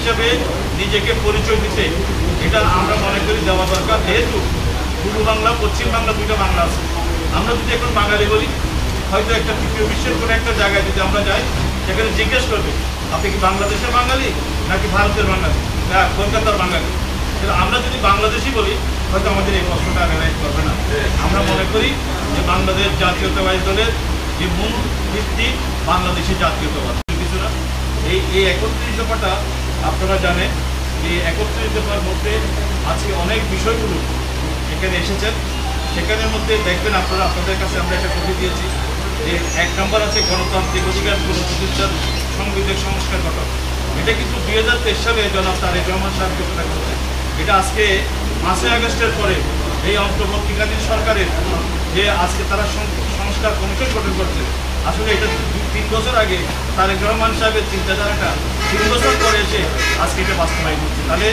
হিসেবে নিজেকে পরিচয় দিতে এটা আমরা মনে করি দেওয়া দরকার। যেহেতু পূর্ব বাংলা পশ্চিম বাংলা দুইটা বাংলা আছে, আমরা যদি এখন বাঙালি বলি, হয়তো একটা তৃতীয় বিশ্বের কোনো একটা জায়গায় যদি আমরা যাই, সেখানে জিজ্ঞেস করবে আপনি কি বাংলাদেশের বাঙালি নাকি ভারতের বাঙালি না কলকাতার বাঙালি। কিন্তু আমরা যদি বাংলাদেশি বলি, হয়তো আমাদের এই প্রশ্নটা রেলাইজ করবে না। আমরা মনে করি যে বাংলাদেশ জাতীয়তাবাদী দলের যে মূল ভিত্তি বাংলাদেশি জাতীয়তাবাদ। কিছু না, এই ৩১ দফাটা আপনারা জানেন, এই ৩১ দফার মধ্যে আজকে অনেক বিষয়গুলো এখানে এসেছেন। সেখানের মধ্যে দেখবেন আপনারা, আপনাদের কাছে আমরা একটা কপি দিয়েছি যে ১ নম্বর আছে গণতান্ত্রিক অধিকার প্রতিষ্ঠার সাংবিধানিক সংস্কার ঘটনা। এটা কিন্তু ২০২৩ সালে জনাব তারেক রহমান সাহেব ঘোষণা করেছে। এটা আজকে ৫ই আগস্টের পরে এই অন্তর্বর্তীকালীন সরকারের যে আজকে তারা সংস্কার কমিশন গঠন করছে, আসলে এটা ৩ বছর আগে তারেক রহমান সাহেবের চিন্তাধারাটা ৩ বছর পরে এসে আজকে এটা বাস্তবায়ন হচ্ছে। তাহলে